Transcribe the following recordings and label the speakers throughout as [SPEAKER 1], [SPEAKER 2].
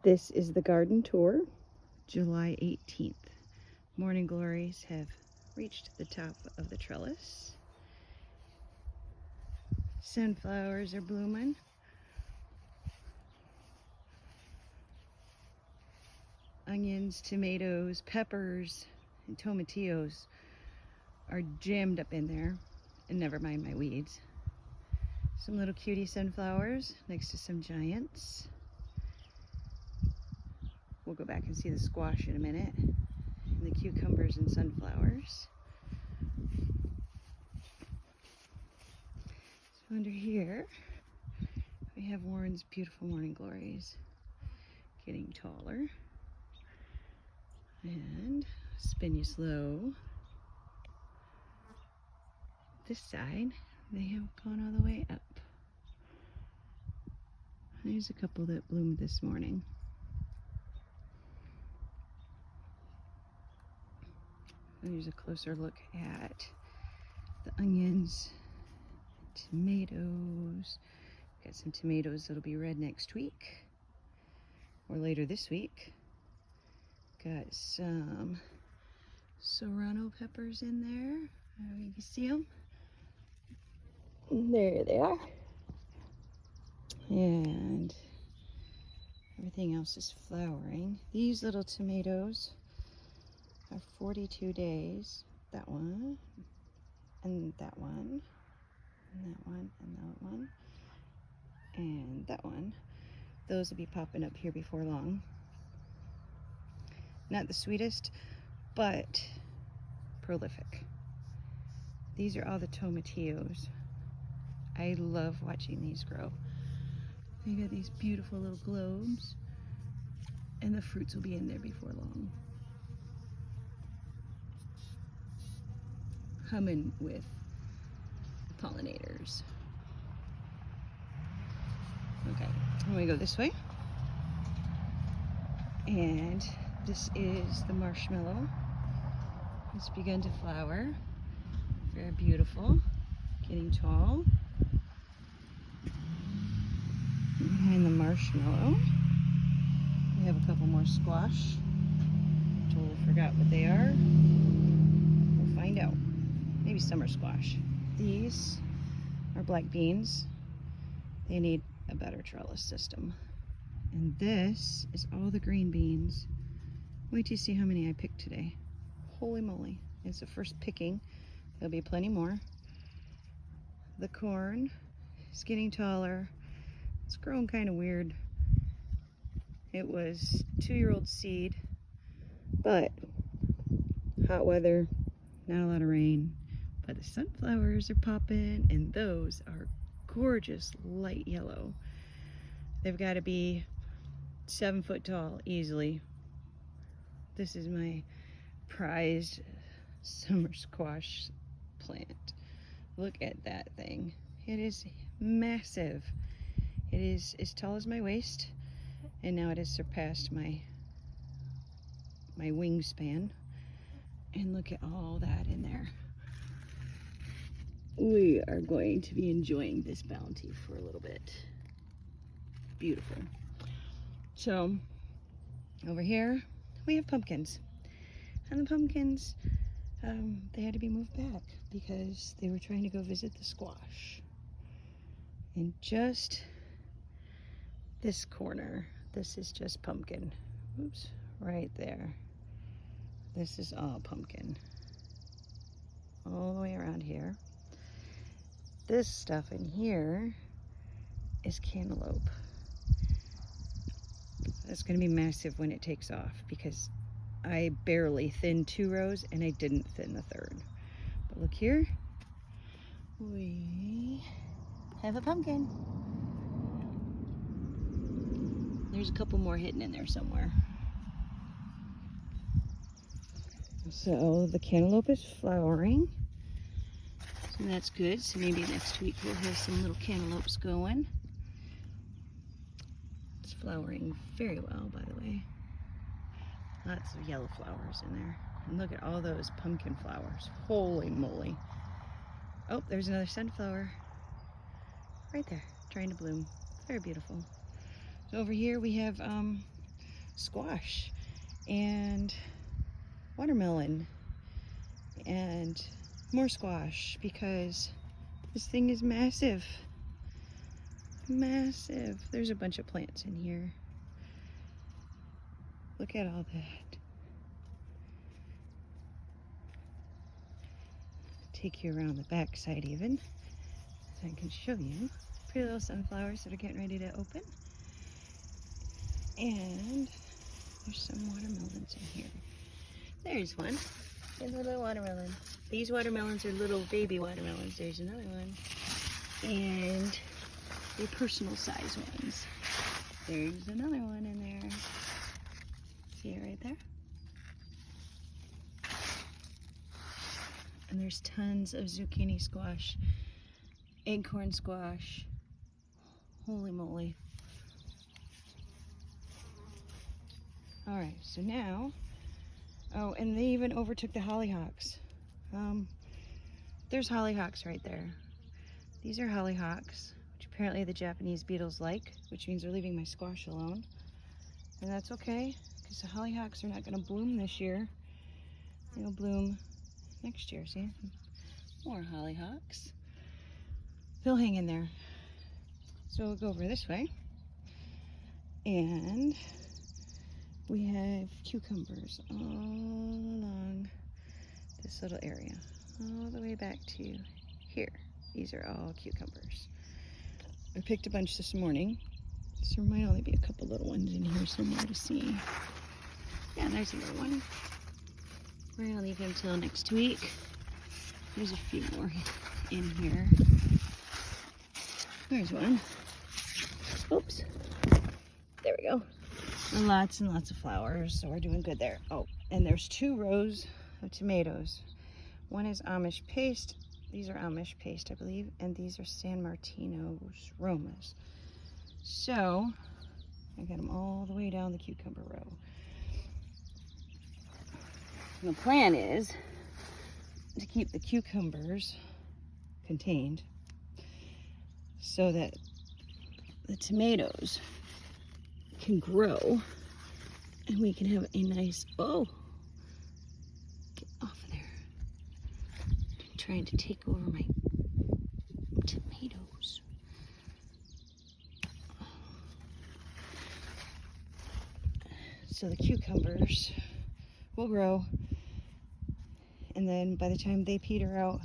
[SPEAKER 1] This is the garden tour, July 18th. Morning glories have reached the top of the trellis. Sunflowers are blooming. Onions, tomatoes, peppers, and tomatillos are jammed up in there, and never mind my weeds. Some little cutie sunflowers next to some giants. We'll go back and see the squash in a minute, and the cucumbers and sunflowers. So under here, we have Warren's beautiful morning glories getting taller. And spin you slow. This side, they have gone all the way up. There's a couple that bloomed this morning. Here's a closer look at the onions, tomatoes. Got some tomatoes that'll be red next week or later this week. Got some serrano peppers in there. You can see them. There they are. And everything else is flowering. These little tomatoes are 42 days. That one, and that one, and that one, and that one, and that one. Those will be popping up here before long. Not the sweetest, but prolific. These are all the tomatillos. I love watching these grow. They got these beautiful little globes, and the fruits will be in there before long. Humming with the pollinators. Okay, I'm gonna go this way. And this is the marshmallow. It's begun to flower. Very beautiful, getting tall. Behind the marshmallow, we have a couple more squash. Totally forgot what they are. We'll find out. Maybe summer squash. These are black beans. They need a better trellis system. And this is all the green beans. Wait till you see how many I picked today. Holy moly. It's the first picking. There'll be plenty more. The corn is getting taller. It's grown kind of weird. It was 2-year-old seed, but hot weather, not a lot of rain. But the sunflowers are popping, and those are gorgeous light yellow. They've got to be 7 foot tall easily. This is my prized summer squash plant. Look at that thing. It is massive. It is as tall as my waist, and now it has surpassed my wingspan. And look at all that in there. We are going to be enjoying this bounty for a little bit. Beautiful. So over here we have pumpkins, and the pumpkins they had to be moved back because they were trying to go visit the squash. And just this corner, this is just pumpkin. Oops, right there. This is all pumpkin. All the way around here. This stuff in here is cantaloupe. It's going to be massive when it takes off because I barely thinned 2 rows and I didn't thin the 3rd. But look here, we have a pumpkin. There's a couple more hidden in there somewhere. So the cantaloupe is flowering. So that's good. So maybe next week we'll have some little cantaloupes going. It's flowering very well, by the way. Lots of yellow flowers in there. And look at all those pumpkin flowers. Holy moly. Oh, there's another sunflower. Right there, trying to bloom. Very beautiful. So over here we have squash and watermelon and more squash because this thing is massive. Massive. There's a bunch of plants in here. Look at all that. Take you around the back side even, so I can show you. Pretty little sunflowers that are getting ready to open. And there's some watermelons in here. There's one. There's a little watermelon. These watermelons are little baby watermelons. There's another one. And they're personal size ones. There's another one in there. See it right there? And there's tons of zucchini squash, acorn squash. Holy moly. All right, so now, oh, and they even overtook the hollyhocks. There's hollyhocks right there. These are hollyhocks, which apparently the Japanese beetles like, which means they're leaving my squash alone. And that's okay, because the hollyhocks are not gonna bloom this year. They'll bloom next year, see? More hollyhocks. They'll hang in there. So we'll go over this way. And we have cucumbers all along this little area, all the way back to here. These are all cucumbers. I picked a bunch this morning, so there might only be a couple little ones in here somewhere to see. Yeah, there's another one. We're gonna leave him till next week. There's a few more in here. There's one. Oops. There we go. And lots of flowers, so we're doing good there. Oh, and there's 2 rows of tomatoes. One is Amish paste. These are Amish paste, I believe, and these are San Martino's Romas. So I got them all the way down the cucumber row. And the plan is to keep the cucumbers contained so that the tomatoes can grow and we can have a nice, oh, get off of there. I'm trying to take over my tomatoes. So the cucumbers will grow, and then by the time they peter out,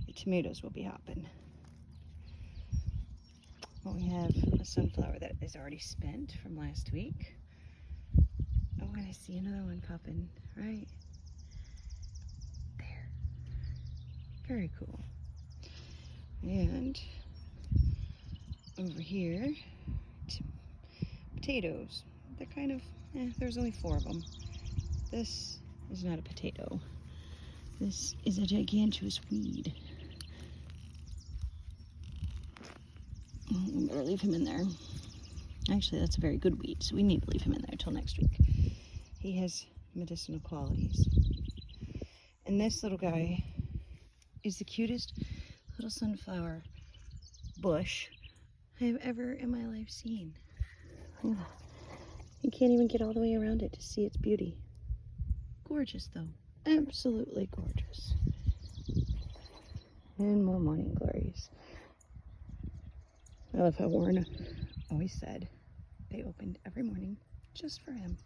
[SPEAKER 1] the tomatoes will be hopping. Well, we have a sunflower that is already spent from last week. Oh, and I see another one popping right there. Very cool. And over here, potatoes. They're kind of, there's only 4 of them. This is not a potato. This is a gigantuous weed. I'm gonna leave him in there. Actually, that's a very good weed, so we need to leave him in there until next week. He has medicinal qualities. And this little guy is the cutest little sunflower bush I've ever in my life seen. Look at that. You can't even get all the way around it to see its beauty. Gorgeous though, absolutely gorgeous. And more morning glories. I love how Warren always said they opened every morning just for him.